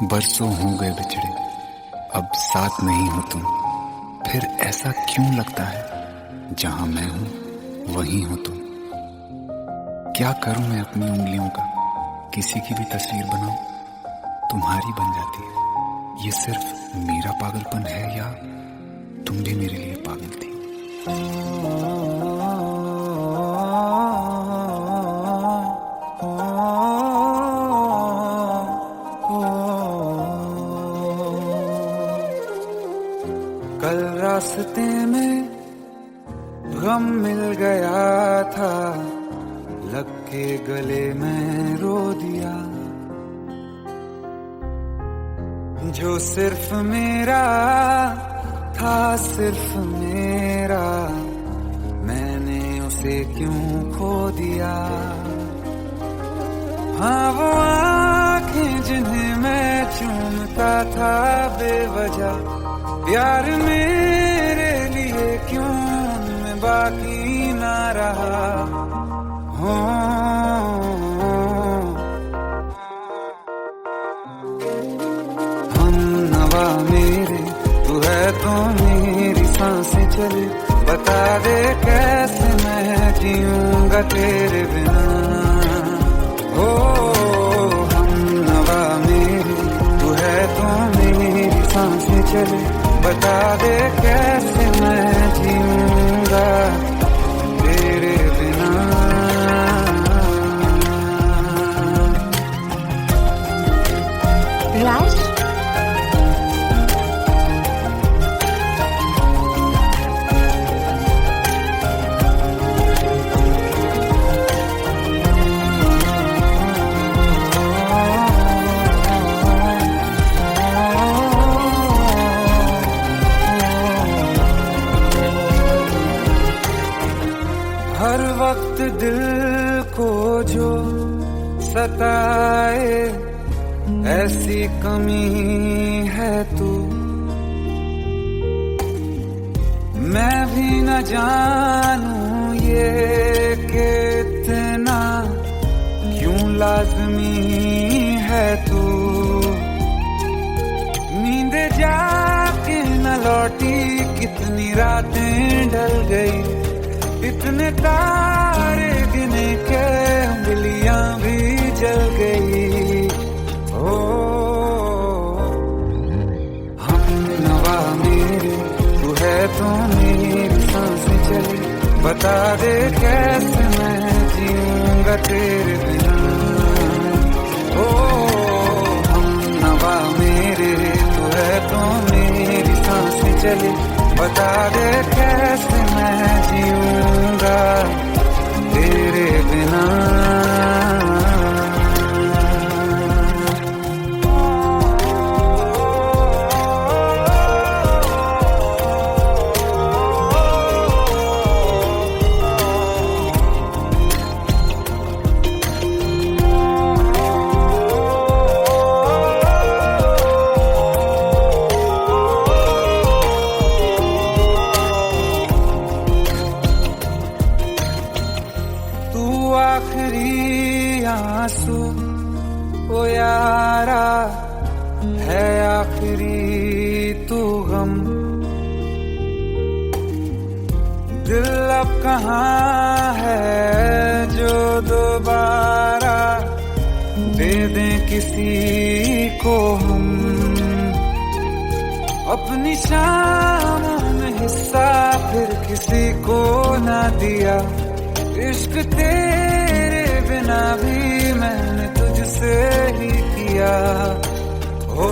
बरसों हो गए बिछड़े, अब साथ नहीं हो तुम। फिर ऐसा क्यों लगता है जहां मैं हूं वहीं हो तुम। क्या करूं मैं अपनी उंगलियों का, किसी की भी तस्वीर बनाऊं तुम्हारी बन जाती है। ये सिर्फ मेरा पागलपन है या तुम भी मेरे लिए पागल थी। कल रास्ते में गम मिल गया था, लग के गले में रो दिया। जो सिर्फ मेरा था, सिर्फ मेरा, मैंने उसे क्यों खो दिया। हाँ वो आँखें जिन्हें मैं चूमता था बेवजह, प्यार मेरे लिए क्यों उनमें बाकी ना रहा। हो हम नवा मेरे, तू है तो मेरी सांसें चले। बता दे कैसे मैं जीऊंगा तेरे बिना। हो हम नवा मेरे, तू है तो मेरी सांसें चले। बता दे कैसे मैं जीऊंगा तेरे बिना। राज, हर वक्त दिल को जो सताए, ऐसी कमी है तू। मैं भी न जानूं ये कि इतना क्यों लाज़मी है तू। नींद जाके न लौटी, कितनी रातें ढल गई। इतने तारे गिने के उंगलियां भी जल गई। ओ हम नवा मेरे, तू है तो मेरी सांसें चली। बता दे कैसे मैं जीऊंगा तेरे बिना। ओ हम नवा मेरे, तू है तो मेरी सांसें चली। बता दे कैसे मैं जीऊंगा तेरे बिना। आखिरी आंसू ओ यारा है, आखिरी तू गम। दिल अब कहाँ है जो दोबारा दे दें किसी को हम। अपनी शामों में हिस्सा फिर किसी को ना दिया। इश्क तेरे बिना भी मैंने तुझसे ही किया। हो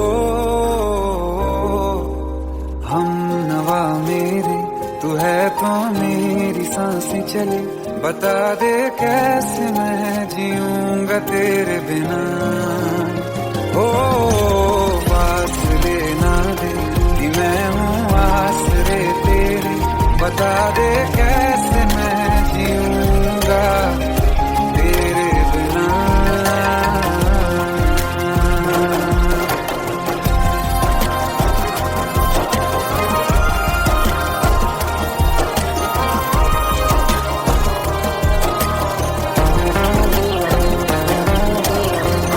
हम नवा मेरे, तू है तो मेरी सांसें चले। बता दे कैसे मैं जीऊंगा तेरे बिना। हो फासले ना दे कि मैं हूँ आसरे तेरे। बता दे कैसे मैं जीऊंगा तेरे बिना।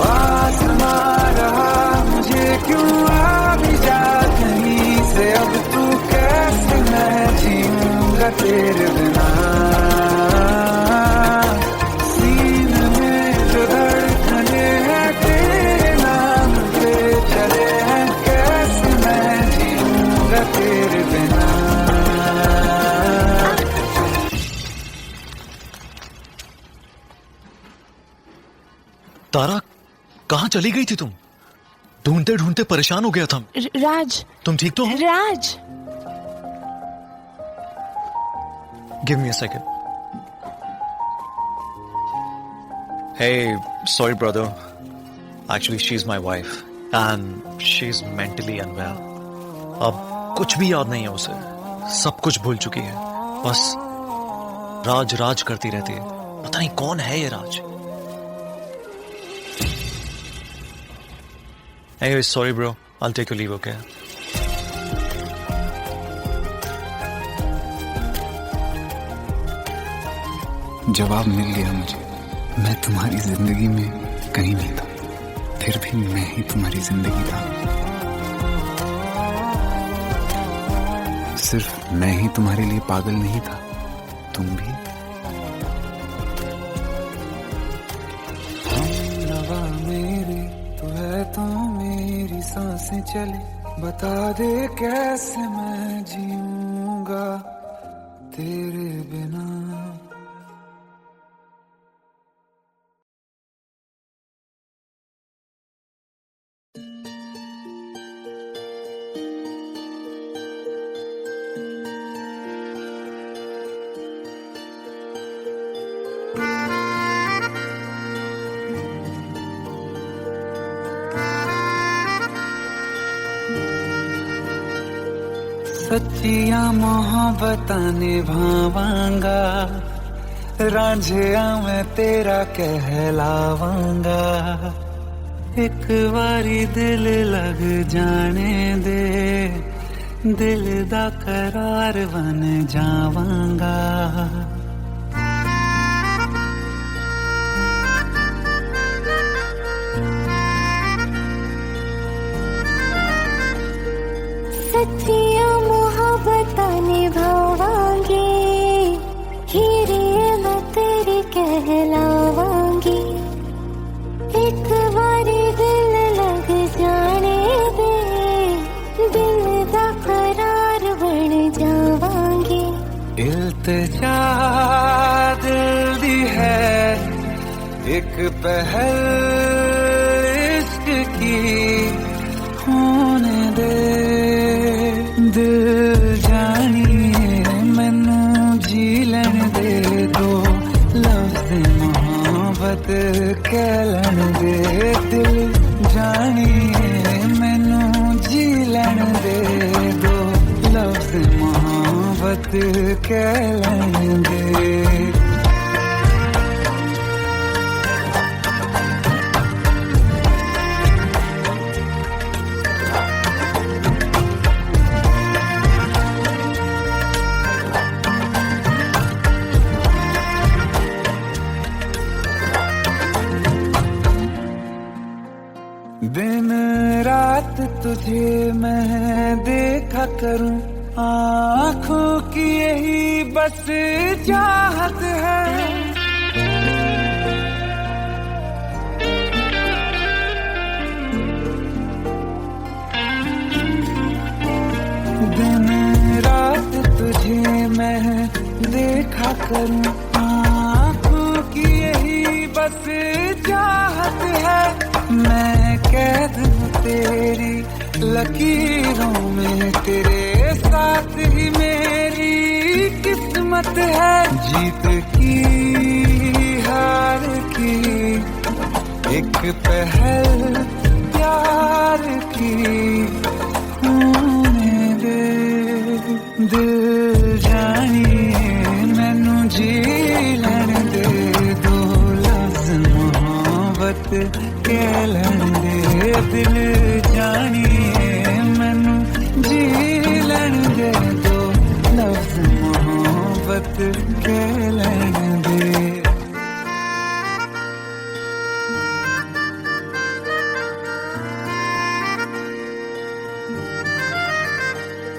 आसमां रहा मुझे तारा, कहाँ चली गई थी तुम? ढूंढते ढूंढते परेशान हो गया था। राज, तुम ठीक तो हो? Raj. Give me a second. Hey, sorry brother. Actually, she's my wife and she's mentally unwell. अब कुछ भी याद नहीं है उसे, सब कुछ भूल चुकी है। बस राज राज करती रहती है। पता नहीं कौन है ये राज। Anyway, sorry bro. I'll take your leave, okay? जवाब मिल गया मुझे। मैं तुम्हारी जिंदगी में कहीं नहीं था, फिर भी मैं ही तुम्हारी जिंदगी था। सिर्फ मैं ही तुम्हारे लिए पागल नहीं था, तुम भी। हमनवा मेरी तू है तो मेरी सांसें चले, बता दे कैसे मैं जीऊंगा तेरे बिना। सच्चिया मोहब्बतां निभावांगा, रांझिया मैं तेरा कहलावांगा। एक बारी दिल लग जाने दे, दिल दा करार बन जावांगा। सच्चिया मोहब्बतां निभावांगी, हीरे मैं तेरी कहलावांगी। एक बारी दिल लग जाने दे, दिल दा करार बन जावांगी। इल्तिजा दिल दी है एक पहल इश्क की, होने दे दिल जानिए मैनू जी लैन दे, दो लफ्ज़ मोहब्बत कह लैन दे। दिल जानिए मैनू जी लैन दे, दो लफ्ज़ मोहब्बत कह लैन दे। दिन रात तुझे मैं देखा करूं, आँखों की यही बस चाहत है। दिन रात तुझे मैं देखा करूं, आँखों की यही बस चाहत है। मैं कैद हूँ तेरी लकीरों में, तेरे साथ ही मेरी किस्मत है। जीत की हार की एक पहल प्यार की, होने दे दिल जानिए मैनू जी लैन दे, दो लफ्ज़ मोहब्बत कह लैन दे। दिल जानिए मैनू जी लैन दे, दो लफ्ज़ मोहब्बत कह लैन दे।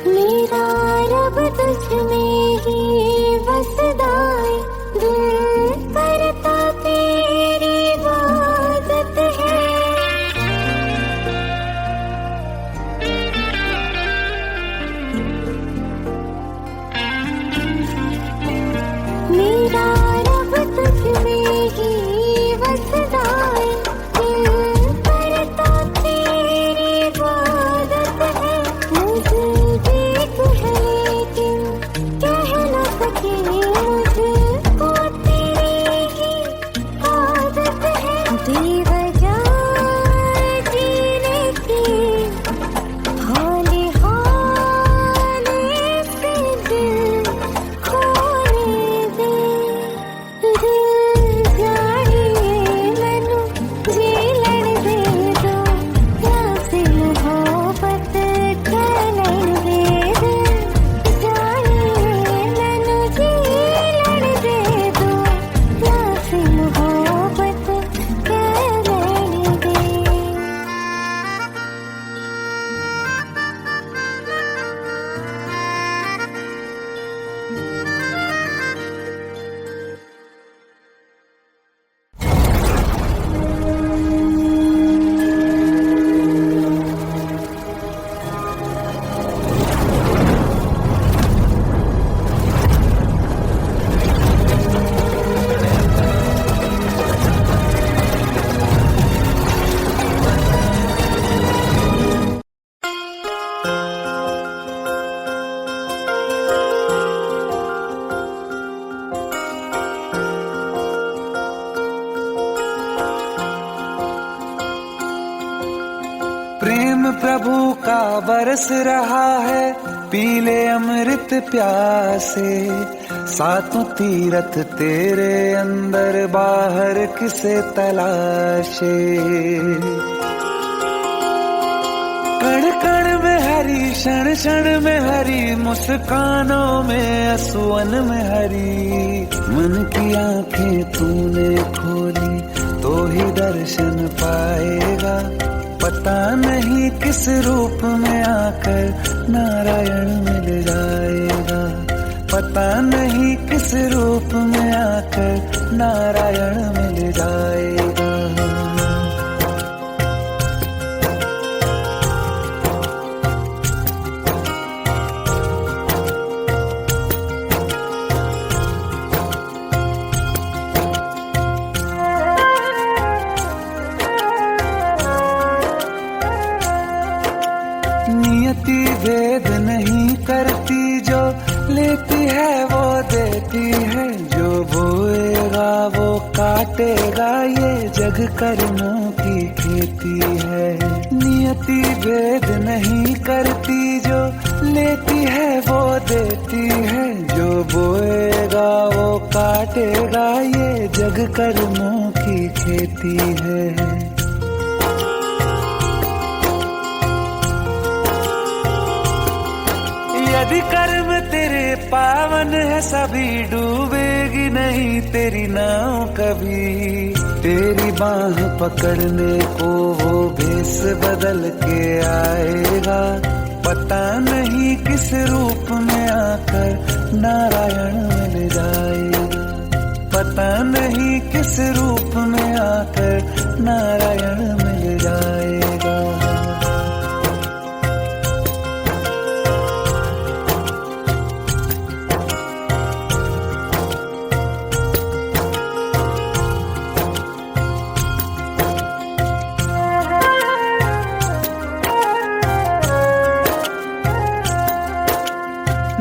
मेरा रब तुझ में ही बसदा है, दिल करता तेरी इबादत है। मेरा रब तुझ में ही बसदा है, प्रेम प्रभु का बरस रहा है, पीले अमृत प्यासे। सातों तीरथ तेरे अंदर, बाहर किसे तलाशे। कण कण में हरी, क्षण क्षण में हरी, मुस्कानों में असुवन में हरी। मन की आंखें तूने खोली तो ही दर्शन पाएगा। पता नहीं किस रूप में आकर नारायण मिल जाएगा। पता नहीं किस रूप में आकर नारायण मिल जाएगा। नियति भेद नहीं करती, जो लेती है वो देती है। जो बोएगा वो काटेगा, ये जग कर्मों की खेती है। नियति भेद नहीं करती, जो लेती है वो देती है। जो बोएगा वो काटेगा, ये जग कर्मों की खेती है। यदि कर्म तेरे पावन है, सभी डूबेगी नहीं तेरी नाव कभी। तेरी बाह पकड़ने को वो भेष बदल के आएगा। पता नहीं किस रूप में आकर नारायण मिल जाएगा। पता नहीं किस रूप में आकर नारायण मिल जाएगा।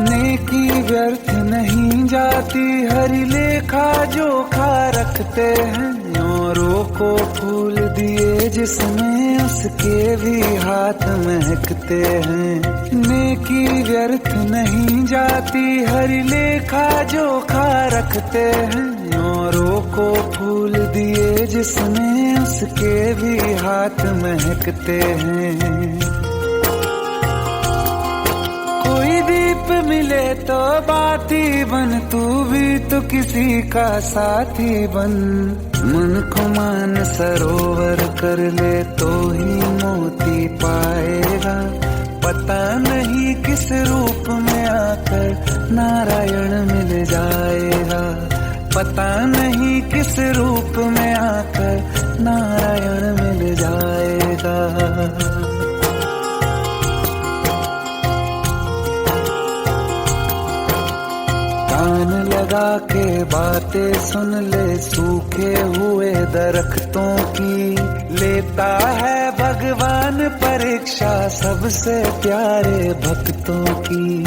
नेकी व्यर्थ नहीं जाती, हरि लेखा जोखा रखते हैं। औरों को फूल दिए जिसमें, उसके भी हाथ महकते हैं। नेकी व्यर्थ नहीं जाती, हरि लेखा जोखा रखते हैं। औरों को फूल दिए जिसमें, उसके भी हाथ महकते हैं। कोई दीप मिले तो बाती बन, तू भी तो किसी का साथी बन। मन को मान सरोवर कर ले तो ही मोती पाएगा। पता नहीं किस रूप में आकर नारायण मिल जाएगा। पता नहीं किस रूप में आकर नारायण मिल जाएगा। कान लगा के बातें सुन ले, सूखे हुए दरख्तों की। लेता है भगवान परीक्षा सबसे प्यारे भक्तों की।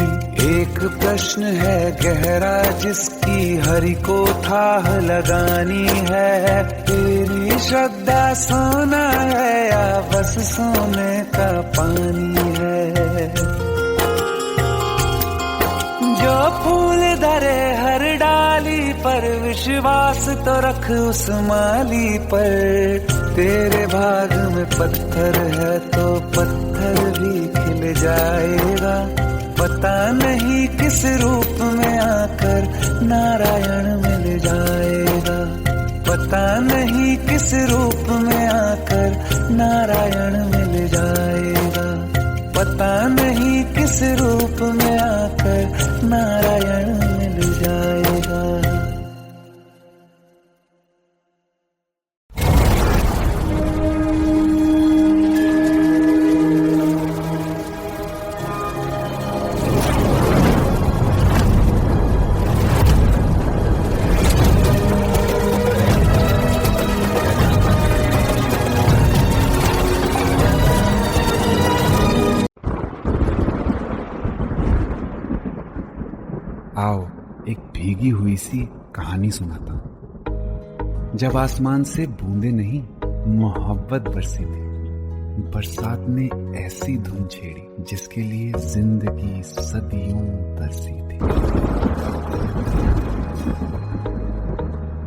एक प्रश्न है गहरा जिसकी हरि को थाह लगानी है। तेरी श्रद्धा सोना है या बस सोने का पानी है। जो फूल धरे हर डाली पर, विश्वास तो रख उस माली पर। तेरे भाग में पत्थर है तो पत्थर भी खिल जाएगा। पता नहीं किस रूप में आकर नारायण मिल जाएगा। पता नहीं किस रूप में आकर नारायण मिल जाएगा। पता नहीं किस रूप में आकर नारायण मिल जाएगा। आओ एक भीगी हुई सी कहानी सुनाता हूं। जब आसमान से बूंदे नहीं मोहब्बत बरसी थी, बरसात ने ऐसी धुन छेड़ी जिसके लिए जिंदगी सदियों तरसी थी।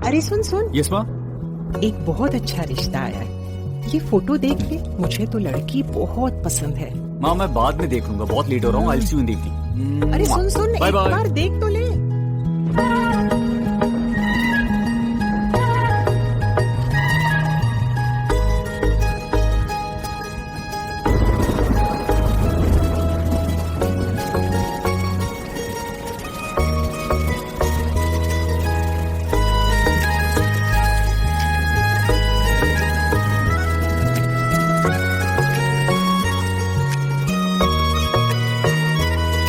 अरे सुन सुन, यस माँ। एक बहुत अच्छा रिश्ता आया है। ये फोटो देख ले, मुझे तो लड़की बहुत पसंद है। माँ मैं बाद में देख लूंगा, बहुत लेट हो रहा हूँ। आई सी यू इन द इवनिंग। अरे सुन सुन, बाय एक बाय। बार देख तो ले।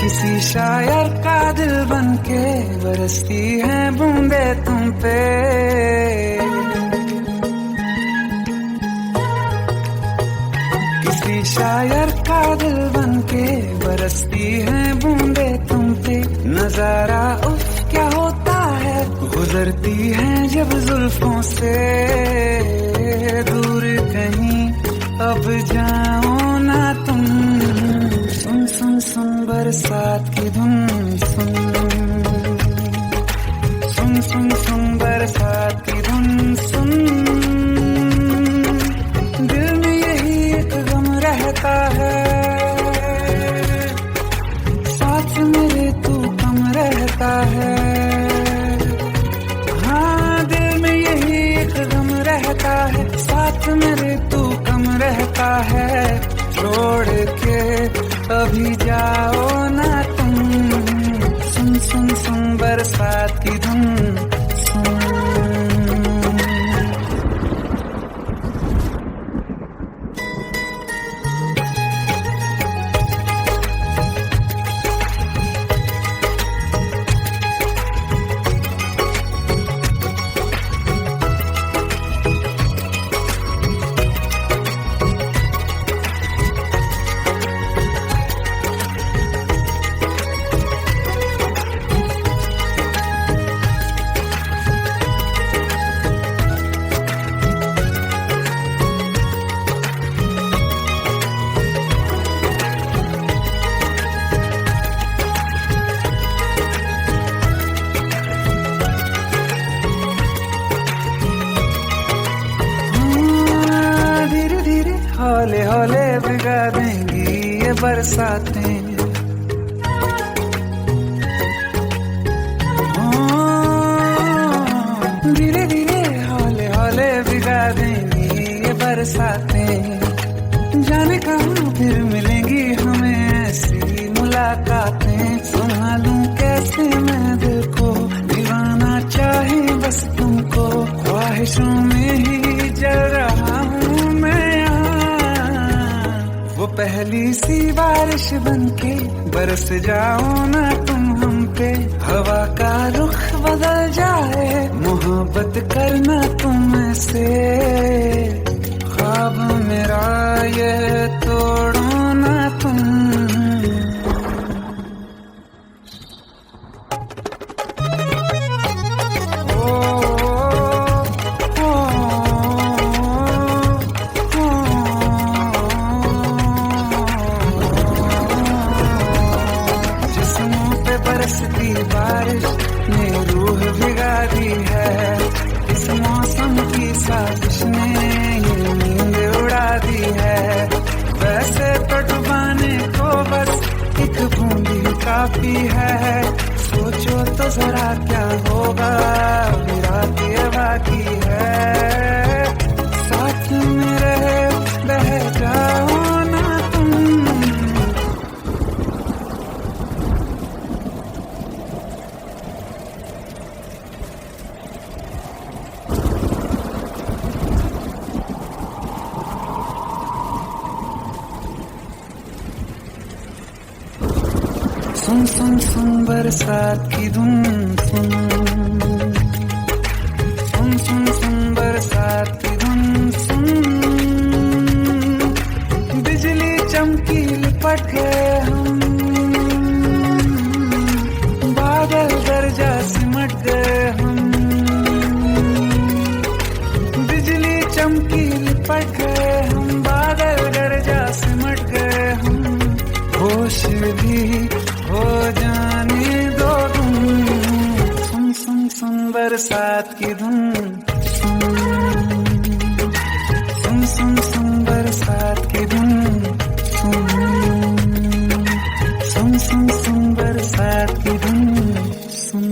किसी शायर का दिल बनके बरसती है बूंदे तुम पे। किसी शायर का दिल बनके बरसती है बूंदे तुम पे। नजारा उफ क्या होता है, गुजरती है जब जुल्फों से। दूर कहीं अब जाओ ना तुम, सुन सुन सुन बरसात की धुन। सुन सुन सुन सुन बरसात की धुन। सुन दिल में यही एक गम रहता है, साथ मेरे तू कम रहता है। हाँ दिल में यही एक गम रहता है, साथ मेरे तू कम रहता है। छोड़ के अभी जाओ ना तुम, सुन सुन सुन बरसात की धुन। सुन हौले हौले भिगा देंगी ये बरसातें। धीरे धीरे हौले हौले भिगा देंगी ये बरसातें। जाने कहाँ फिर मिलेंगी हमें ऐसी मुलाकातें। संभालूं कैसे मैं दिल को, दीवाना चाहे बस तुमको। ख्वाहिशों में ही जल रहा हूँ मैं यहाँ। वो पहली सी बारिश बनके बरस जाओ ना तुम हम पे। हवा का रुख बदल जाए, मोहब्बत करना तुमसे। ख्वाब मेरा ये तोड़ो ना तुम। बरसती बारिश ने रूह भिगा दी है। इस मौसम की साजिश ने ये नींद उड़ा दी है। वैसे तो डुबाने को बस एक बूंदी काफी है। सोचो तो जरा क्या होगा, अभी रात ये बाकी है। साथ में रहे बह जाओ ना तुम। सुन सुन सुन बरसात की धुन। सुन सुन सुन सुन बरसात की धुन। सुन बिजली चमकी लिपट गए हम, बादल गरजा सिमट गए हम। बिजली चमकी लिपट गए हम, बादल गरजा सुन सुन बरसात की धुन, सुन सुन सुन सुन बरसात की धुन, सुन।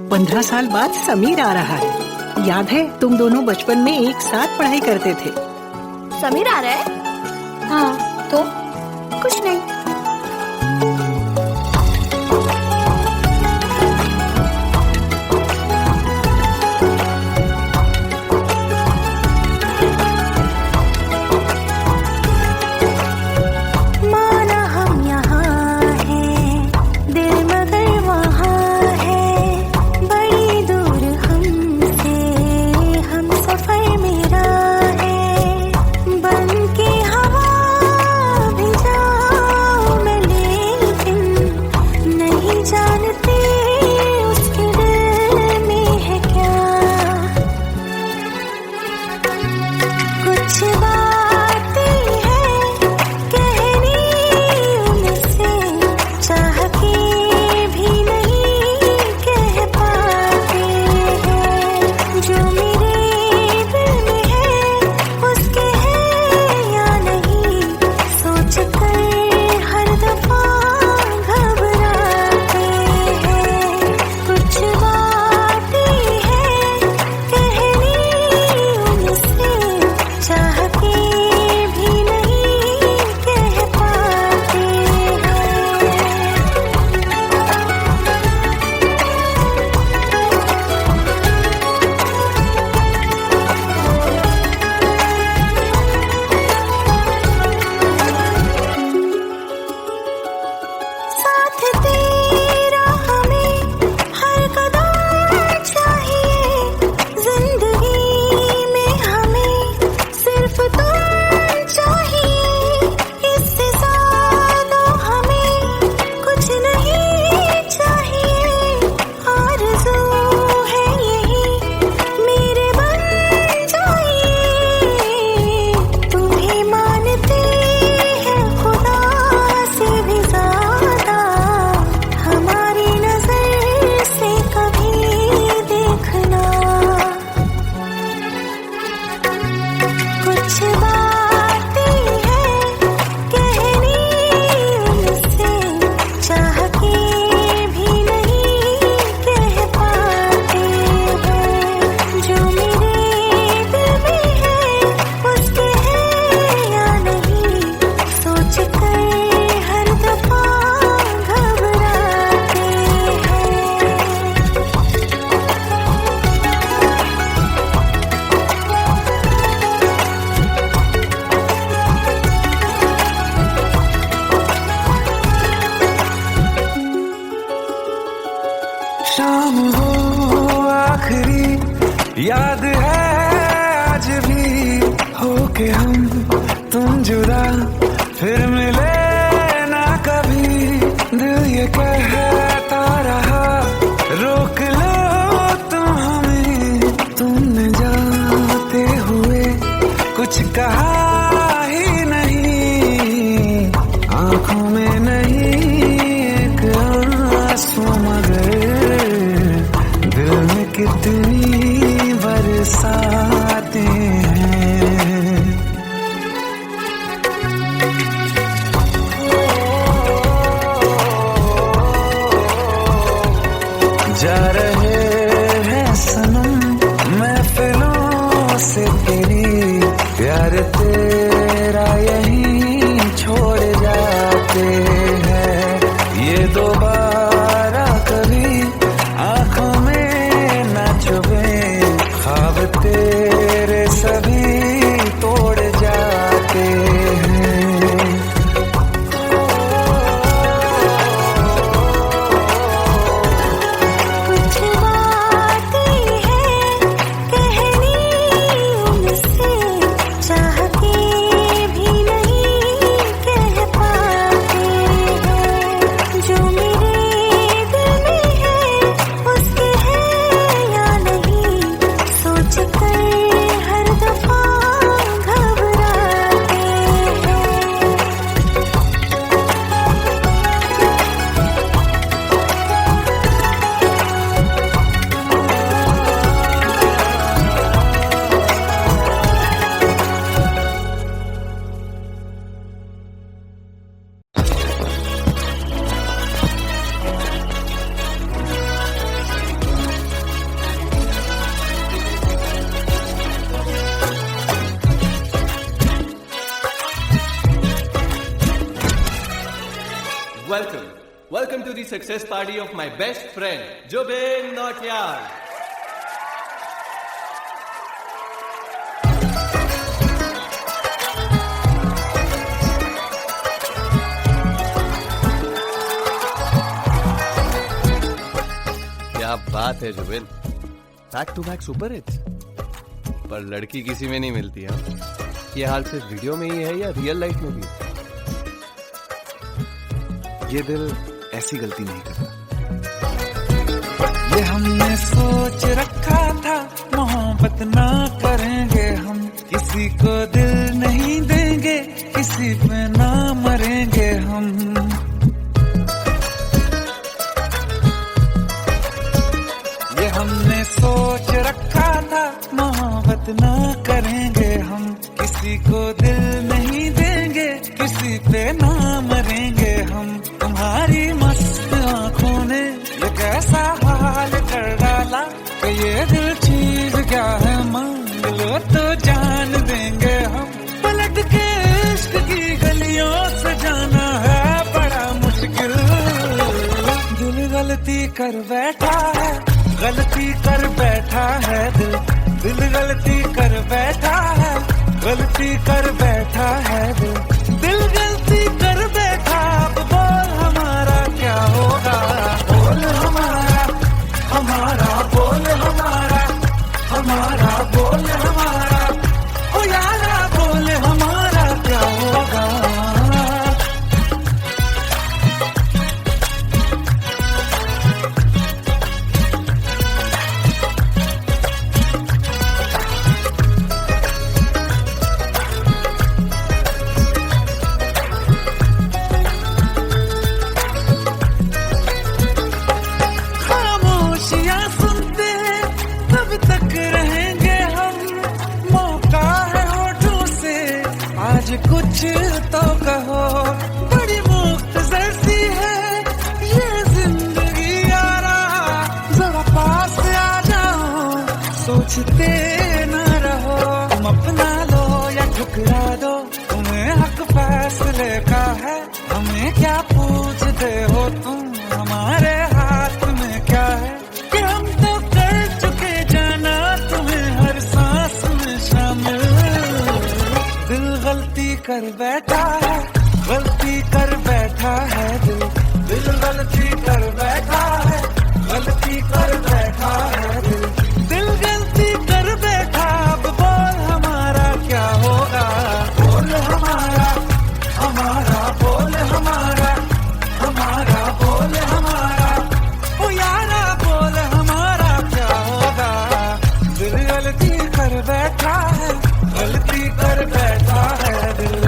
15 साल बाद समीर आ रहा है। याद है तुम दोनों बचपन में एक साथ पढ़ाई करते थे। समीर आ रहा है? हाँ तो कुछ नहीं। माना हम यहाँ हैं, दिल मगर वहाँ है, बड़ी दूर हमसे हम सफर मेरा है। बन के हवा भी जाऊं मैं, लेकिन नहीं जानते उसके दिल में है क्या। कुछ बातें हैं कहनी उनसे, चाह के भी नहीं कह पाते हैं। जो मेरे दिल में है उसके है या नहीं, सोच कर हर दफा घबराते हैं। कुछ बातें हैं कहनी उनसे, चाह के भी नहीं कह पाते हैं। साथ तेरा हमें हर कदम चाहिए, जिंदगी में हमें सिर्फ तुम चाहिए। इससे ज्यादा हमें कुछ नहीं चाहिए। आरज़ू है यही मेरे बन जाइए। तुम्हें मानते हैं खुदा से भी ज्यादा, हमारी नजर से कभी देखना। कुछ बातें हैं कहनी उनसे, चाह के भी नहीं कह पाते हैं। जो मेरे दिल में है उसके है या नहीं, सोच कर हर दफा घबराते हैं। शाम हो आखिरी याद है आज भी, होके हम तुम जुदा फिर मिले ना कभी। दिल ये कहता रहा रोक लो तुम हमें, तुमने जाते हुए कुछ कहा ही नहीं। आंखों में नहीं एक आंसू, मगर दिल में कितनी बरसातें हैं। Welcome to the success party of my best friend, Jobin Nautiyal. क्या बात है Zubin, back to back super hits. पर लड़की किसी में नहीं मिलती है। ये हाल सिर्फ वीडियो में ही है या रियल लाइफ में भी? ये दिल ऐसी गलती नहीं करता। ये हमने सोच रखा था मोहब्बत ना करेंगे हम, किसी को दिल नहीं देंगे, किसी पे ना मरेंगे हम। ये हमने सोच रखा था मोहब्बत ना करेंगे हम, किसी को दिल नहीं देंगे, किसी पे ना मरेंगे हम। तुम्हारी मस्त आंखों ने ये कैसा हाल कर डाला कि ये दिल चीज क्या है, मांग लो तो जान देंगे हम। पलट के इश्क की गलियों से जाना है बड़ा मुश्किल। दिल गलती कर बैठा है, गलती कर बैठा है दिल, दिल गलती कर बैठा है, गलती कर बैठा है दिल, दिल गलती कर बैठा। अब बोल हमारा क्या होगा, बोल हमारा, हमारा बोल हमारा, हमारा बोल हमारा, ओ यारा बोल हमारा क्या होगा। कुछ तो कहो, बड़ी मुख्तसर सी है ये जिंदगी यारा, जरा पास आ जाओ, सोचते न रहो। तुम अपना लो या ठुकरा दो, तुम्हें हक फैसले का है, हमें क्या पूछते हो तुम, हमारे हाथ में क्या है कि हम तो कर चुके जाना तुम्हें हर सांस में शामिल। दिल गलती कर बैठा है, गलती कर बैठा है दिल, दिल गलती कर बैठा है, गलती कर बैठा है दिल, दिल गलती कर बैठा। अब बोल हमारा क्या होगा, बोल हमारा, हमारा बोल हमारा, हमारा बोल हमारा, ओ यारा बोल हमारा क्या होगा। दिल गलती कर बैठा है, गलती कर बैठा है दिल।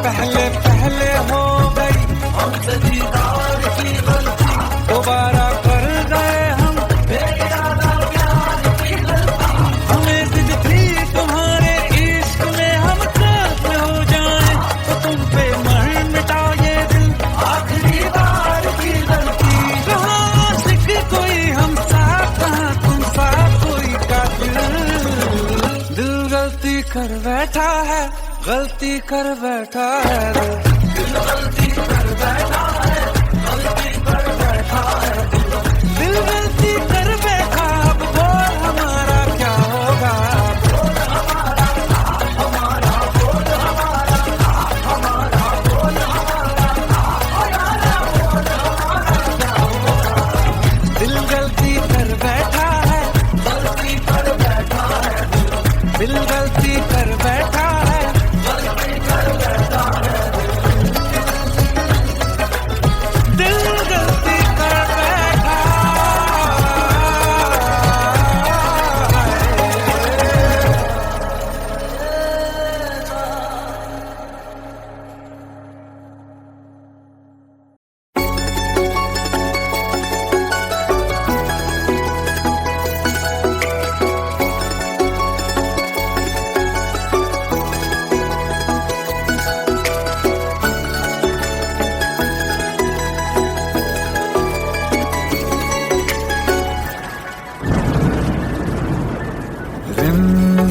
पहले पहले हो गई हमसे दीदार की गलती, दोबारा कर गए हम बेइरादा प्यार की गलती। हमें जिद थी तुम्हारे इश्क में हम काफिर हो जाएं, तो तुम पे मर मिटा ये दिल, आखिरी बार की गलती। कहाँ आशिक कोई हम साथ, कहाँ तुम साथ कोई कातिल। दिल गलती कर बैठा है, गलती कर बैठा है दिल, दिल गलती कर बैठा है, गलती कर बैठा है दिल, दिल गलती कर बैठा। अब बोल हमारा क्या होगा, बोल हमारा, हमारा बोल हमारा, हमारा बोल हमारा, ओ यारा बोल हमारा क्या होगा। दिल गलती कर बैठा है, गलती कर बैठा है दिल, दिल गलती कर बैठा है, गलती कर बैठा है दिल।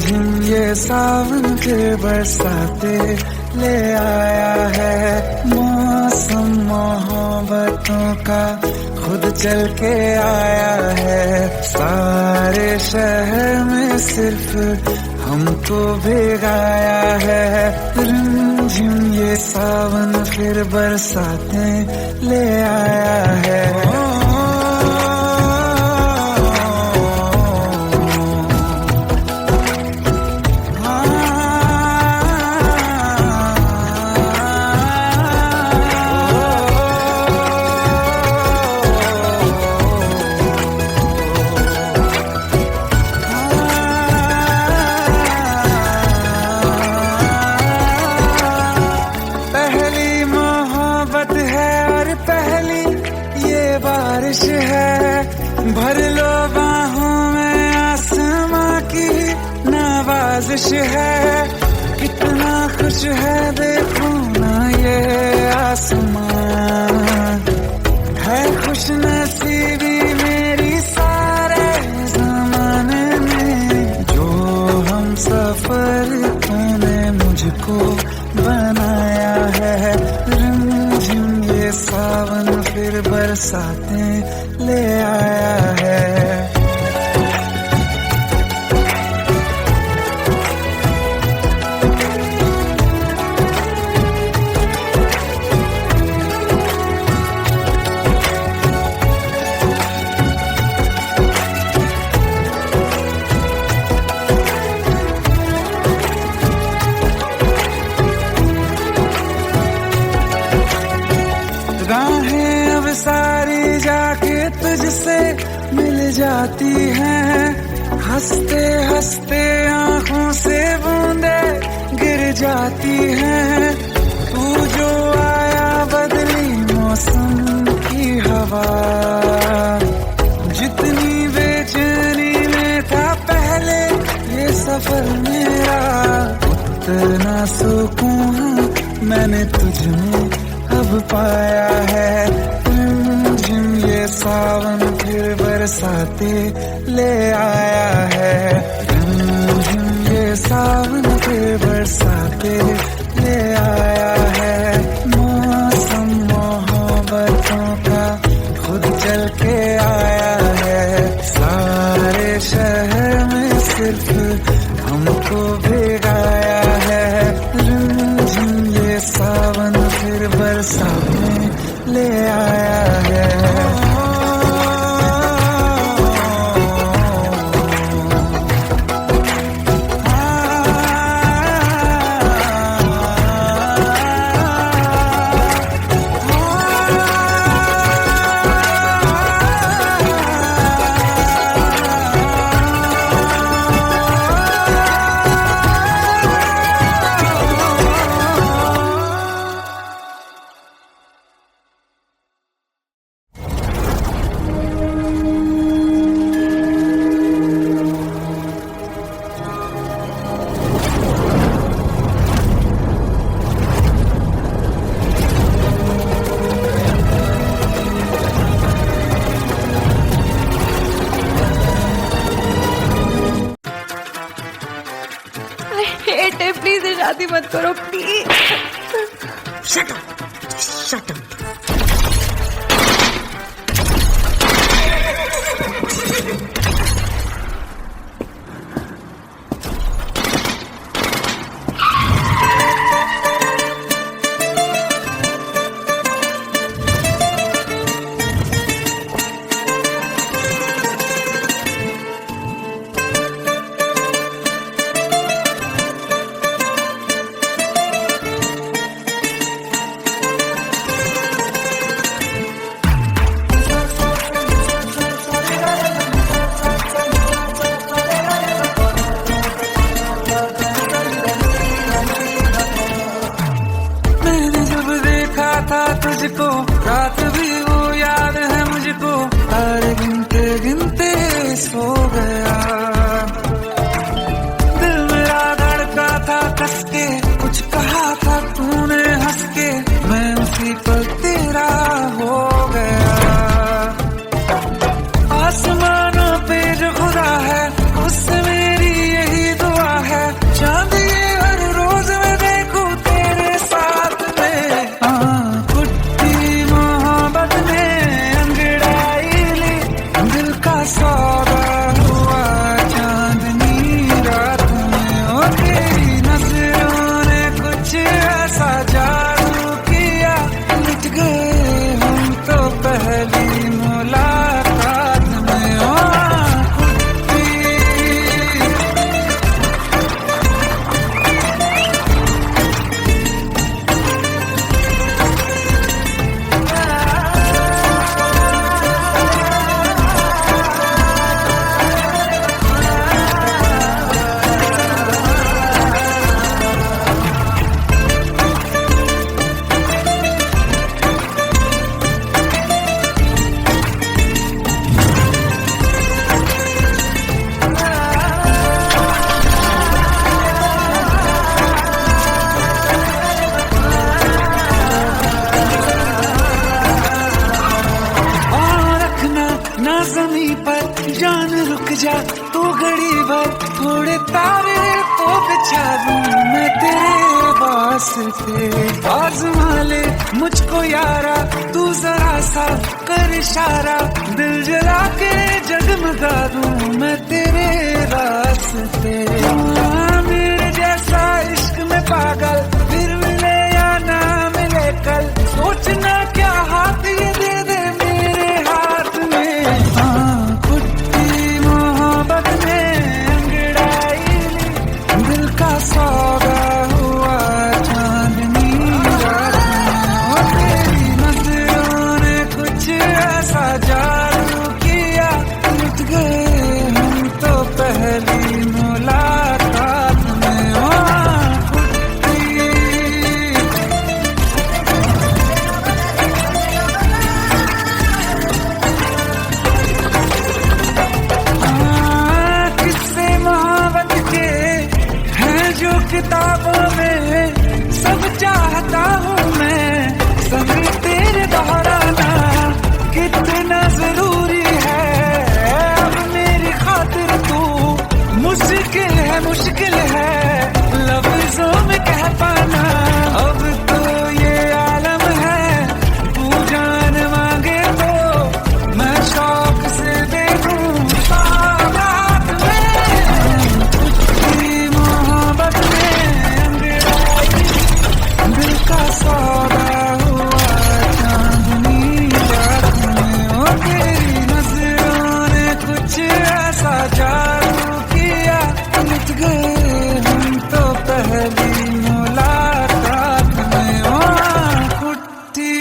रिमझिम ये सावन के बरसाते ले आया है। मौसम मोहब्बतों का खुद चल के आया है। सारे शहर में सिर्फ हमको भिगाया है। रिमझिम ये सावन फिर बरसाते ले आया है। बारिश है भर लो बाहों में आसमां की नवाजिश है। कितना खुश है देखो ना ये आसमां, है खुश नसीबी मेरी सारे जमाने में। जो हम सफर तूने मुझको बनाया है। रिमझिम ये सावन फिर बरसाते ले आया है। राहें अब सारी जाके तुझसे मिल जाती हैं। हंसते हंसते आंखों से बूंदे गिर जाती हैं। तू जो आया बदली मौसम की हवा, जितनी बेचैनी में था पहले ये सफर मेरा, उतना सुकून मैंने तुझ में अब पाया है। रिमझिम ये सावन फिर बरसाते ले आया है। रिमझिम ये सावन फिर बरसाते ले आया है। मौसम मोहब्बतों का खुद चल के आया है। सारे शहर में सिर्फ हमको भिगाया है। रिमझिम ये सावन फिर बरसाते ले आया है। प्लीज शादी मत करो please. Shut up, shut up. तुझको रात भी वो याद है मुझको, तारे गिनते गिनते सो गया। दिल मेरा धड़का था कस के, कुछ कहा था तूने हंस के, मैं उसी पल तेरा हो गया। आसमानों पे जो खुदा है उससे मेरी यही दुआ ना जमीन पर जान रुक जा तू घड़ी भर, थोड़े तारे तो बिछा दूं मैं तेरे वास्ते। आज़मा ले मुझको यारा तू जरा सा कर इशारा, दिल जला के जगमगा दूं मैं तेरे रास्ते। मेरे जैसा इश्क में पागल फिर मिले या ना मिले कल, सोचना क्या हाथ ये दे दे मेरे हाथ में। कुट्टी मोहब्बत में अंगड़ाई ली, दिल का सौदा हुआ चांदनी रात में। तेरी नजरों ने कुछ ऐसा जादू किया, लुट गए हम तो पहली मुलाकात में। किस्से मोहब्बत के हैं जो किताबों में, सब चाहता हूँ मैं संग तेरे दोहराना, कितना जरूरी है अब मेरी खातिर तू। मुश्किल है लफ्जों में कह पाना, अब तो ये आलम है तू जान मांगे तो मैं शौक से दे दूं सौगात में। कुछ मोहब्बत में अंगड़ाई, दिल का सौदा हुआ चांदनी रात में। ओ तेरी नजरों ने कुछ ऐसा जादू किया, लुट गए हम तो पहली मुलाकात में। ओ कुट्टी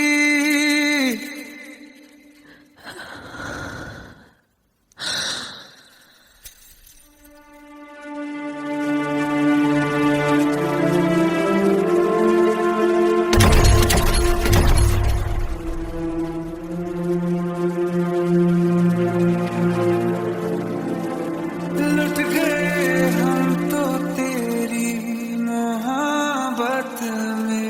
लुट गए हम तो तेरी मोहब्बत में।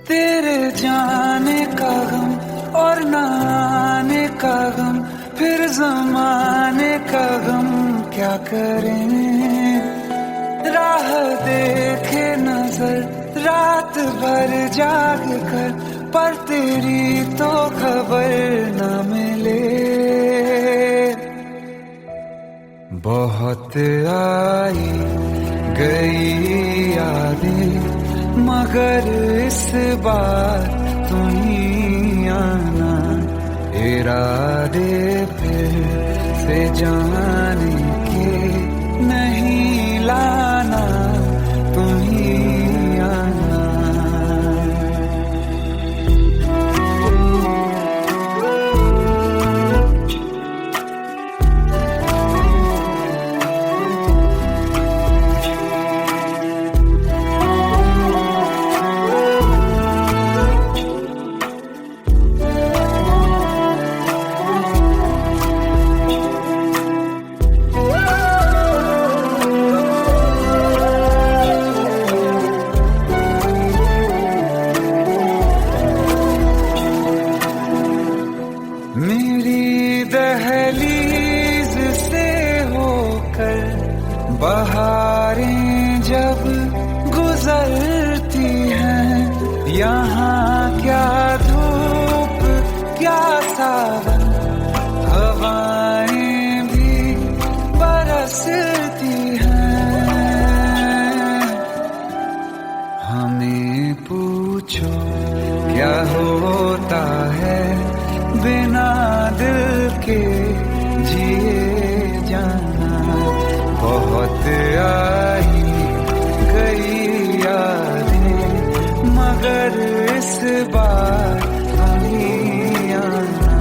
तेरे जाने का गम और न आने का गम, फिर जमाने का गम क्या करें। राह देखे नजर रात भर जाग कर, पर तेरी तो खबर न मिले। बहुत आई गई यादें मगर इस बार तुम ही आना, इरादे फिर से जाने के नहीं लाना, तुम ही आना। मेरी दहलीज से होकर बहारें जब गुजरती हैं, यहाँ क्या धूप क्या सावन, हवाएं भी बरसती हैं। हमें पूछो क्या होता है बिना दिल के जिए जाना। बहुत आई गई यादें मगर इस बार नहीं आना।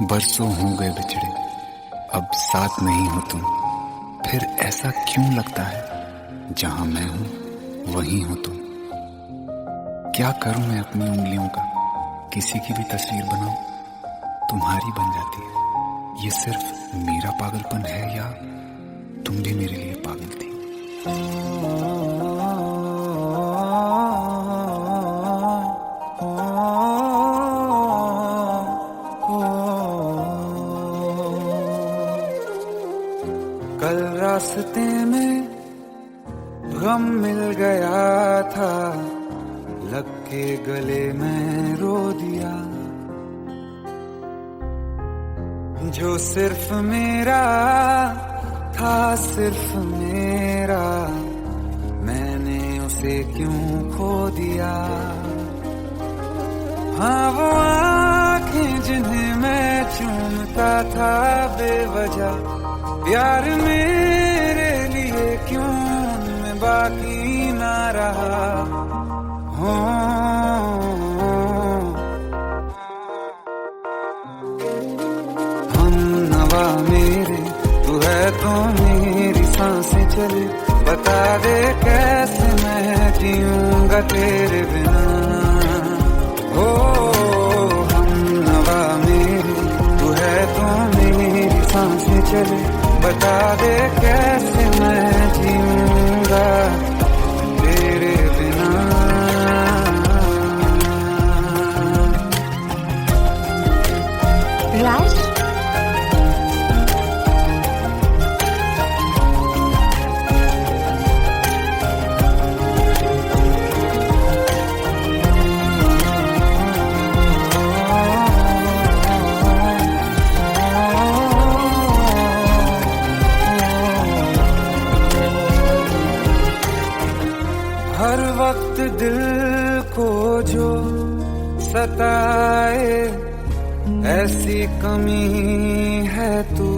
बरसों हो गए बिछड़े, अब साथ नहीं हो तुम। फिर ऐसा क्यों लगता है जहां मैं हूं वहीं हो तुम। क्या करूं मैं अपनी उंगलियों का, किसी की भी तस्वीर बनाऊं तुम्हारी बन जाती है। ये सिर्फ मेरा पागलपन है या तुम भी मेरे लिए पागल थी। कल रास्ते में गम मिल गया था, लग के गले में रो दिया। जो सिर्फ मेरा था, सिर्फ मेरा, मैंने उसे क्यों खो दिया। हाँ वो आँखें जिन्हें मैं चूमता था बेवजह, प्यार मेरे लिए क्यों उनमें बाकी ना रहा। हो हम नवा मेरे, तू है तो मेरी सांसें चले। बता दे कैसे मैं जीऊंगा तेरे बिना। हो हम नवा मेरे, तू है तो मेरी सांसें चले। बता दे कैसे मैं जीऊंगा तेरे बिना। राज, हर वक्त दिल को जो सताए, ऐसी कमी है तू।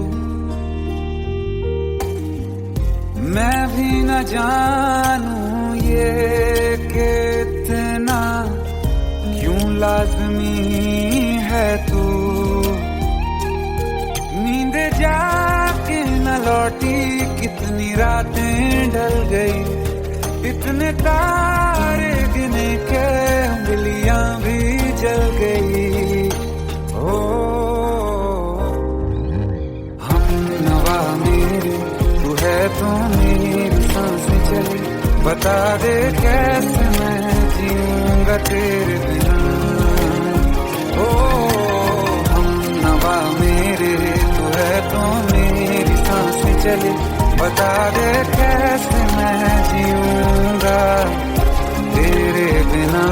मैं भी न जानूं ये कि इतना क्यों लाज़मी है तू। नींद जाके न लौटी, कितनी रातें ढल गई। इतने तारे गिने के उंगलियां भी जल गई। ओ हम नवा मेरे, तू है तो मेरी सांसें चली। बता दे कैसे मैं जीऊंगा तेरे बिना। ओ हम नवा मेरे, तू है तो मेरी सांसें चली। बता दे कैसे मैं जीऊंगा तेरे बिना।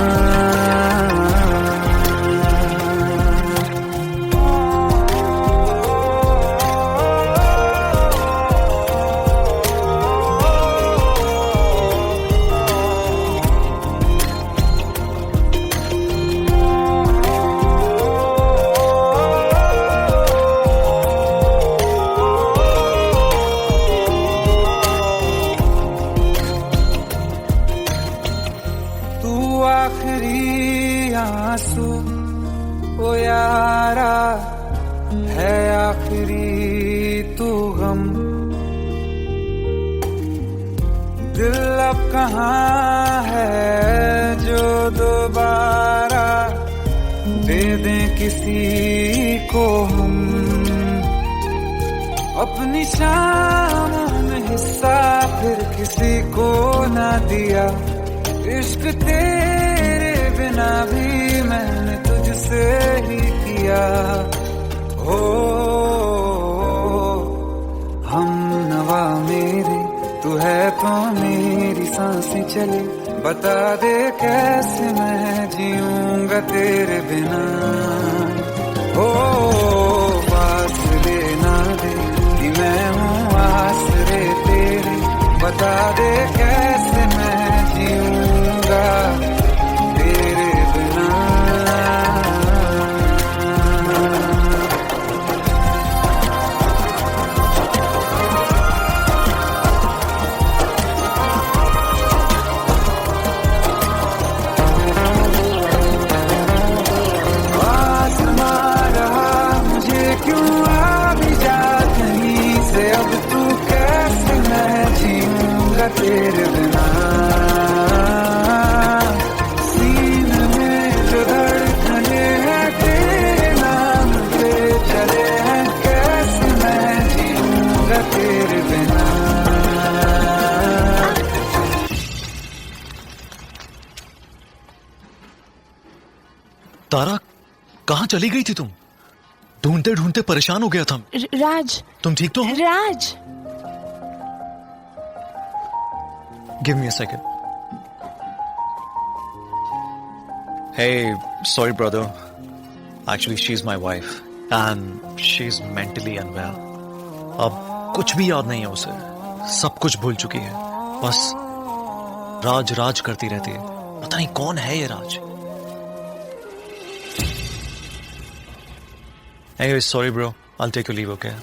आखिरी आंसू ओ यारा है, आखिरी तू गम। दिल अब कहाँ है जो दोबारा दे दें किसी को हम। अपनी शामों में हिस्सा फिर किसी को ना दिया। इश्क तेरे बिना भी मैंने तुझसे ही किया। हो हम नवा मेरे, तू है तो मेरी सांसें चले। बता दे कैसे मैं जीऊंगा तेरे बिना। हो फासले ना दे कि मैं हूँ आसरे तेरे। बता दे कैसे मैं जीऊंगा तेरे बिना। आसमां रहा मुझे तेरे बिना। सीने में जो धड़कने हैं तेरे नाम पे चले हैं, कैसे मैं जीऊंगा तेरे बिना। तारा, कहाँ चली गई थी तुम? ढूंढते ढूंढते परेशान हो गया था। राज, तुम ठीक तो हो? Raj, give me a second. Hey, sorry brother. Actually, she's my wife and she's mentally unwell. अब कुछ भी याद नहीं है उसे, सब कुछ भूल चुकी है। बस राज राज करती रहती है। पता नहीं कौन है ये राज। Anyway, sorry bro. I'll take your leave, okay?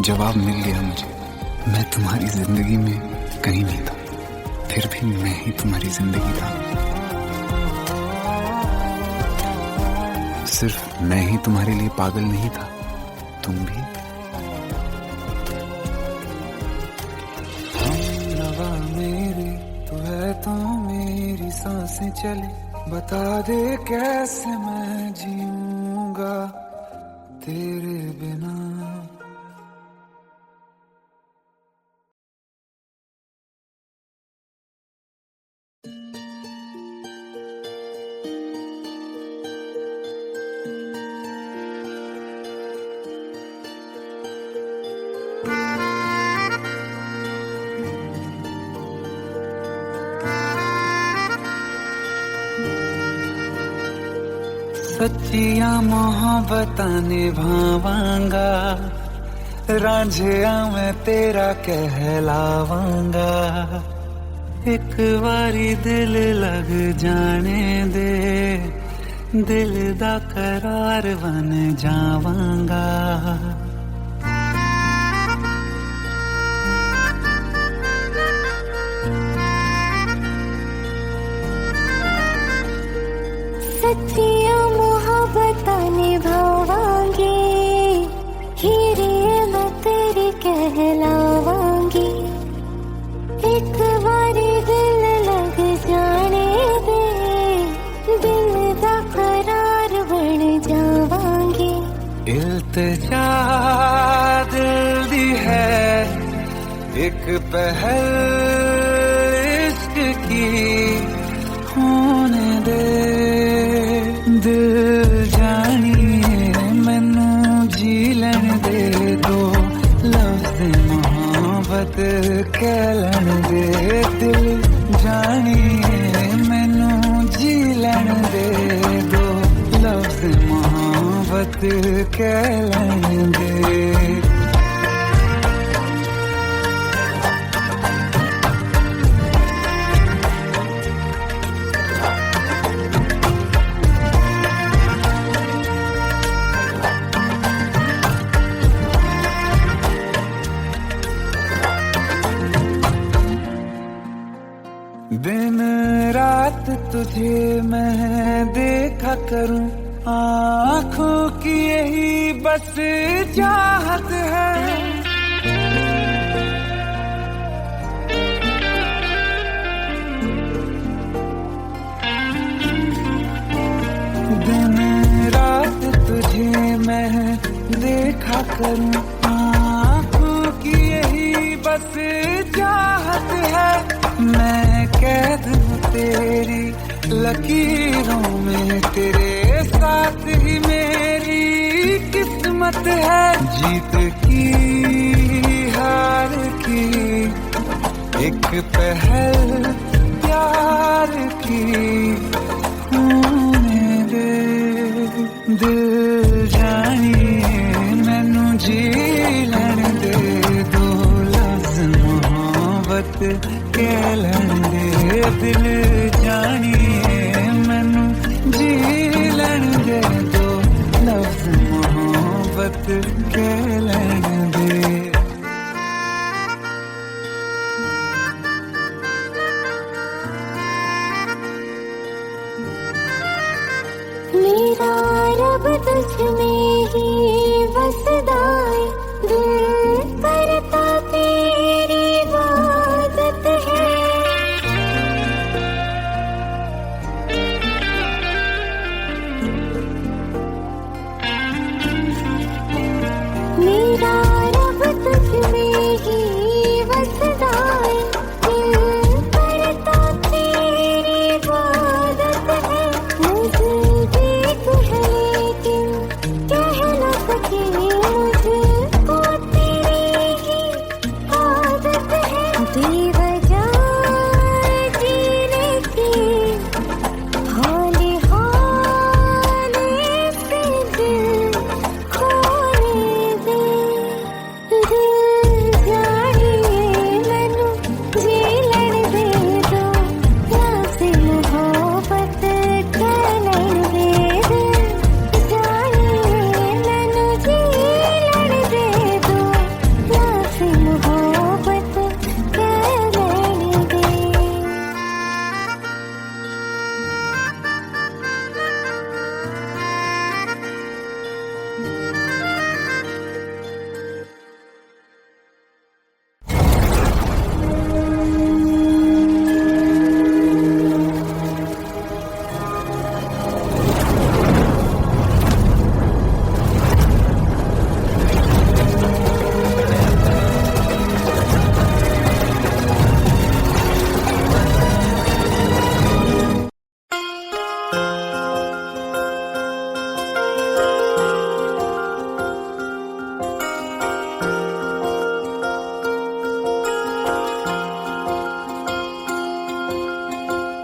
जवाब मिल गया मुझे। मैं तुम्हारी जिंदगी में कहीं नहीं था, फिर भी मैं ही तुम्हारी जिंदगी था। सिर्फ मैं ही तुम्हारे लिए पागल नहीं था, तुम भी। हमनवा मेरी तू है तो मेरी सांसें चले, बता दे कैसे मैं जीऊंगा तेरे बिना। सच्चिया मोहब्बतां निभावांगा, रांझिया मैं तेरा कहलावांगा। एक बारी दिल लग जाने दे, दिल दा करार बन जावांगा। सच्चिया मोहब्बतां निभावांगी, हीरे मैं तेरी कहलावांगी। एक बारी दिल लग जाने दे, दिल दा करार बन जावांगी। इल्तिजा दिल दी है एक पहल इश्क की, होने दे दिल जानिए मैनू जी लैन दे दो, लफ्ज़ मोहब्बत कह लैन दे। दिल जानिए मैनू जी लैन दे दो, लफ्ज़ मोहब्बत कह लैन दे। दिन रात तुझे मैं देखा करूं, आँखों की यही बस चाहत है। दिन रात तुझे मैं देखा करूं, आँखों की यही बस चाहत है। मैं कैद हूँ तेरी लकीरों में, तेरे साथ ही मेरी किस्मत है। जीत की हार की एक पहल प्यार की, होने दे दिल जानिए मैनू जी लैन दे दो, लफ्ज़ मोहब्बत कह लैन दे। दिल जानिए मैनू जी लैन दे दो, लफ्ज़ मोहब्बत कह लैन दे। मेरा रब तुझ में ही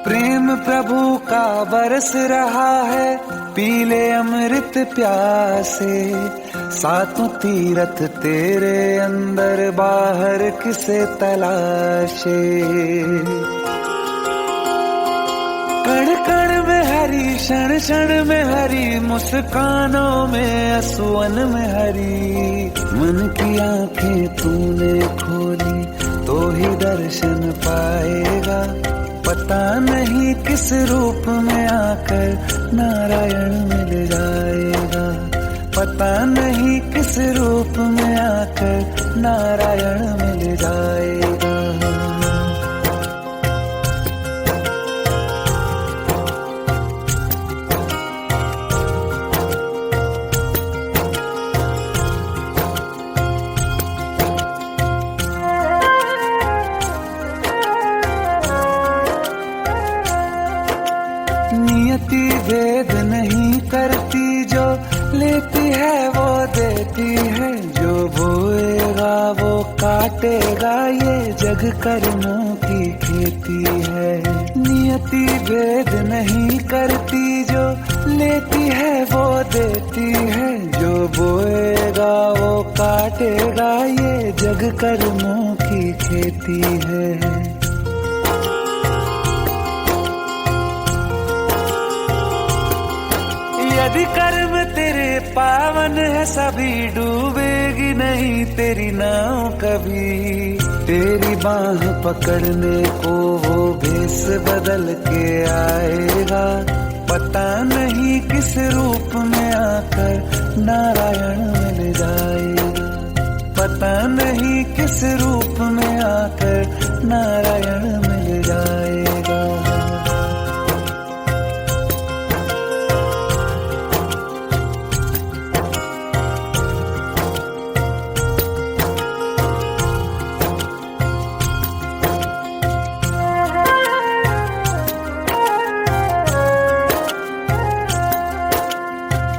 प्रेम प्रभु का बरस रहा है, पीले अमृत प्यासे। सातों तीरथ तेरे अंदर बाहर किसे तलाशे। कण कण में हरी, क्षण क्षण में हरी, मुस्कानों में असुवन में हरी। मन की आंखें तूने खोली तो ही दर्शन पाएगा। पता नहीं किस रूप में आकर नारायण मिल जाएगा। पता नहीं किस रूप में आकर नारायण मिल जाएगा। नियति भेद नहीं करती, जो लेती है वो देती है। जो बोएगा वो काटेगा, ये जग कर्मों की खेती है। नियति भेद नहीं करती, जो लेती है वो देती है। जो बोएगा वो काटेगा, ये जग कर्मों की खेती है। यदि कर्म तेरे पावन है, सभी डूबेगी नहीं तेरी नाव कभी। तेरी बाह पकड़ने को वो भेष बदल के आएगा। पता नहीं किस रूप में आकर नारायण मिल जाएगा। पता नहीं किस रूप में आकर नारायण मिल जाएगा।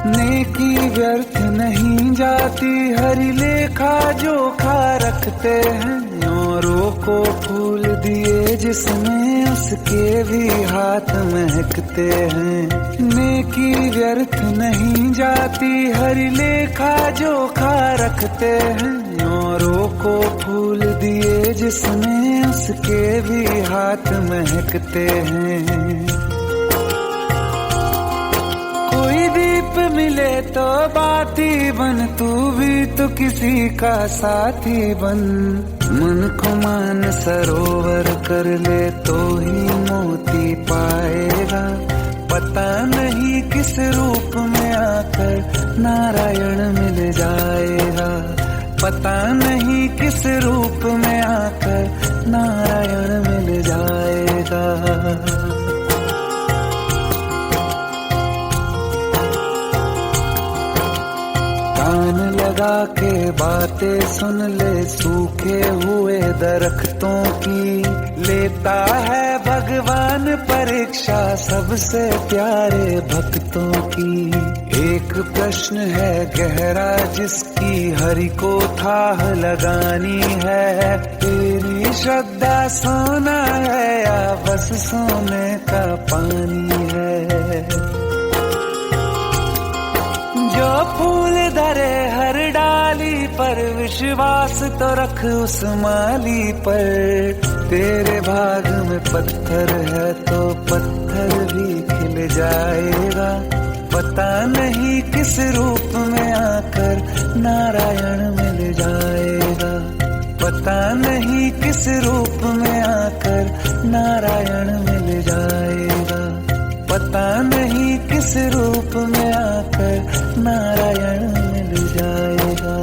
नेकी व्यर्थ नहीं जाती, हरि लेखा जोखा रखते हैं। औरों को फूल दिए जिसमें, उसके भी हाथ महकते हैं। नेकी व्यर्थ नहीं जाती, हरि लेखा जोखा रखते हैं। औरों को फूल दिए जिसमें, उसके भी हाथ महकते हैं। कोई दीप मिले तो बाती बन, तू भी तो किसी का साथी बन। मन को मान सरोवर कर ले तो ही मोती पाएगा। पता नहीं किस रूप में आकर नारायण मिल जाएगा। पता नहीं किस रूप में आकर नारायण मिल जाएगा। कान लगा के बातें सुन ले सूखे हुए दरख्तों की। लेता है भगवान परीक्षा सबसे प्यारे भक्तों की। एक प्रश्न है गहरा जिसकी हरि को थाह लगानी है। तेरी तेरी श्रद्धा सोना है या बस सोने का पानी है। जो फूल धरे हर डाली पर विश्वास तो रख उस माली पर। तेरे भाग में पत्थर है तो पत्थर भी खिल जाएगा। पता नहीं किस रूप में आकर नारायण मिल जाएगा। पता नहीं किस रूप में आकर नारायण मिल जाएगा। पता नहीं किस रूप में आकर नारायण मिल जाएगा।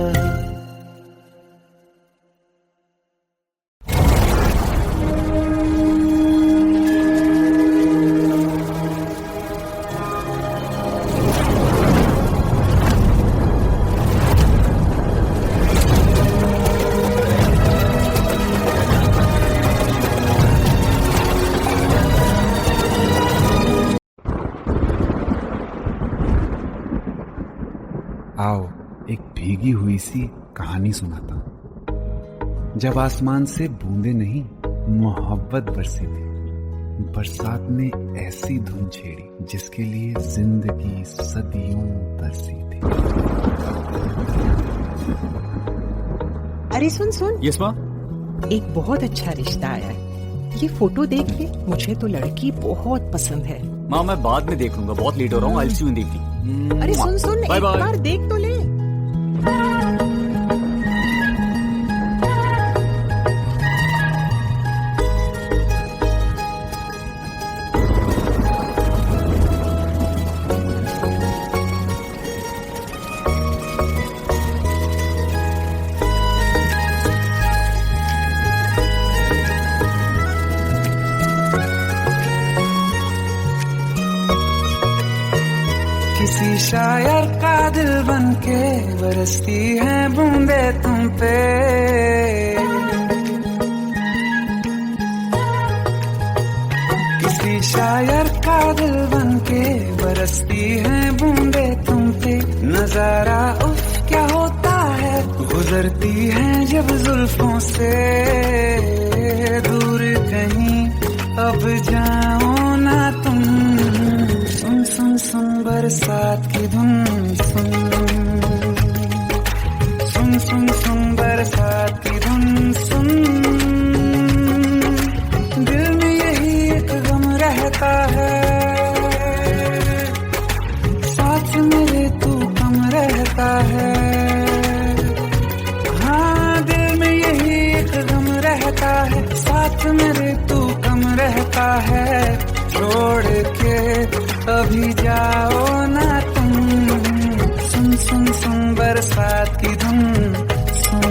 आओ एक भीगी हुई सी कहानी सुनाता हूं। जब आसमान से बूंदे नहीं मोहब्बत बरसी थी। बरसात ने ऐसी धुन छेड़ी जिसके लिए जिंदगी सदियों तरसी थी। अरे सुन सुन, यस माँ। एक बहुत अच्छा रिश्ता आया है। ये फोटो देख ले, मुझे तो लड़की बहुत पसंद है। माँ मैं बाद में देख लूंगा, बहुत लेट हो रहा हूँ। आई सी यू इन द इवनिंग। अरे सुन सुन, एक बार देख तो ले। किसी शायर का दिल बनके बरसती है बूंदे तुम पे। किसी शायर का दिल बनके बरसती है बूंदे तुम पे। नजारा उफ क्या होता है, गुजरती है जब जुल्फों से। दूर कहीं अब जाओ ना तुम। सुन सुन सुन बरसात की धुन सुन। सुन सुन सुन बरसात की धुन सुन। दिल में यही एक गम रहता है, साथ मेरे तू कम रहता है। हाँ दिल में यही एक गम रहता है, साथ मेरे तू कम रहता है। छोड़ के अभी जाओ ना तुम। सुन सुन सुन बरसात की धुन सुन।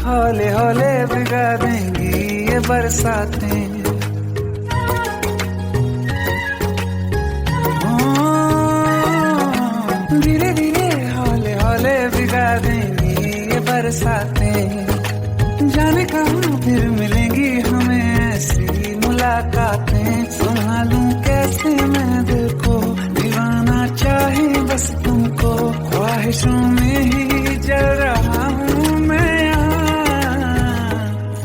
हौले हौले भिगा देंगी ये बरसातें। धीरे धीरे हौले हौले भिगा देंगी ये बरसातें। जाने कहाँ फिर मिलेंगी हमें ऐसी मुलाकातें। संभालूं कैसे मैं दिल को, दीवाना चाहे बस तुमको। ख्वाहिशों में ही जल रहा हूँ मैं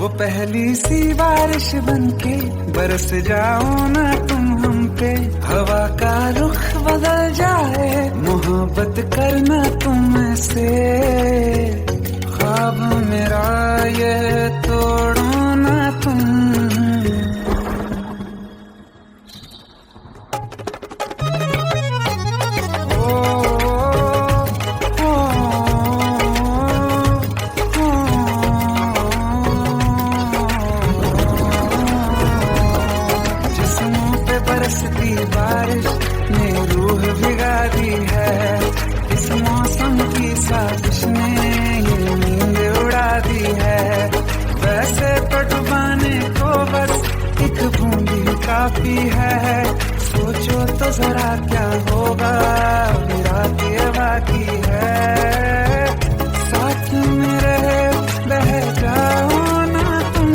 वो पहली सी बारिश बनके बरस जाओ ना तुम हम पे। हवा का रुख बदल जाए, मोहब्बत करना तुम से। ख्वाब मेरा ये तोड़ो ना तुम। ओ, ओ, ओ, बाकी है, सोचो तो जरा क्या होगा, मेरा ये बाकी है, साथ में रहे बह जाओ ना तुम।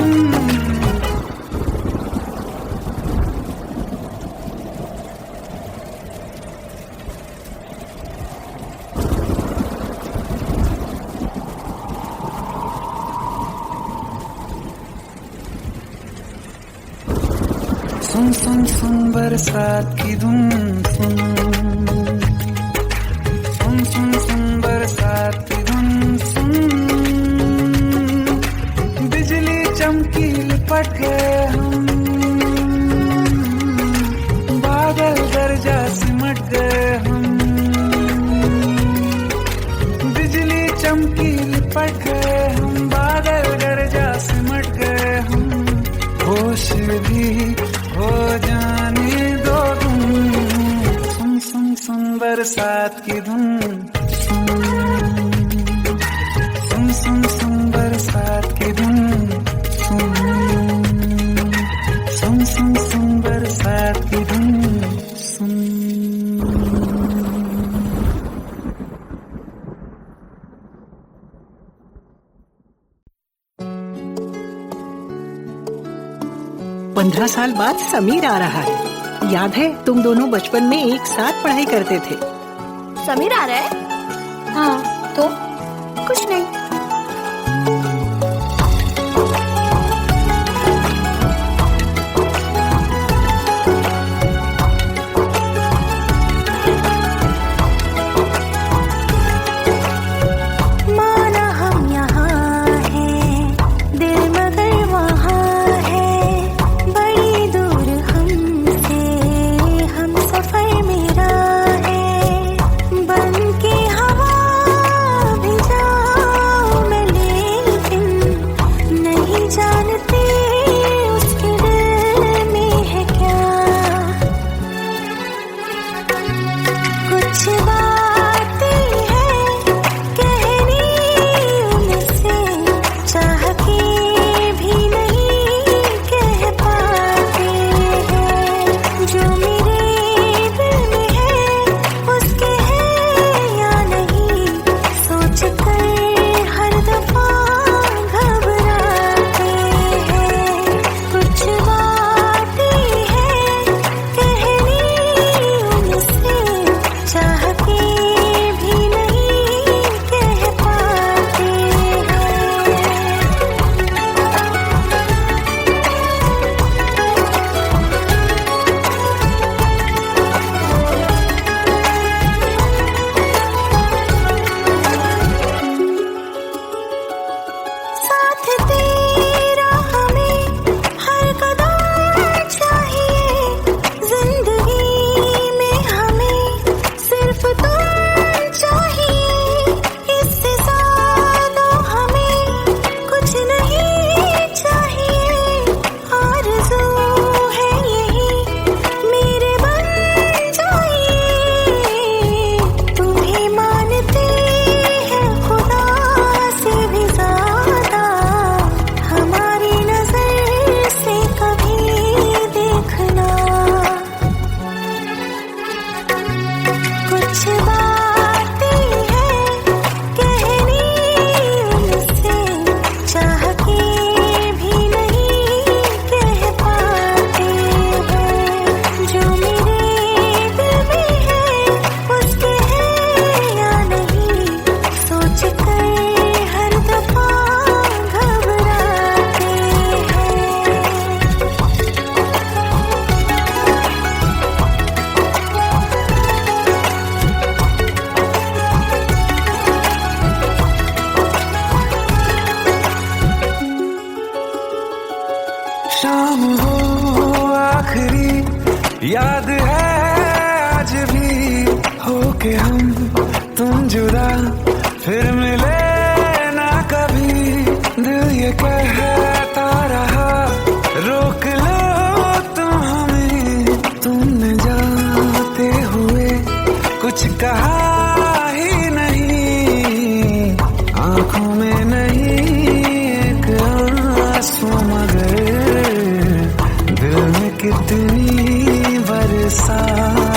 सुन सुन सुन बरसात की धुन, सुन सुन सुन सुन बरसात की धुन, सुन बिजली चमकी लिपट गए हम, बादल गरजा सिमट गए हम, बिजली चमकी लिपट गए हम, बादल गरजा सिमट गए हम, होश भी हो जाने दो तुम। सुन सुन सुन बरसात की धुन, सुन सुन सुन सुन बरसात की धुन, सुन सुन सुन सुन बरसात की धुन, सुन। 15 साल बाद समीर आ रहा है। याद है तुम दोनों बचपन में एक साथ पढ़ाई करते थे। समीर आ रहा है? हाँ, तो कुछ नहीं। शाम हो आखिरी याद है आज भी, होके हम तुम जुदा फिर मिले ना कभी। दिल ये कहता रहा रोक लो तुम हमें, तुमने जाते हुए कुछ कहा ही नहीं, आंखों में नहीं एक आंसू मगर दिल में कितनी साथ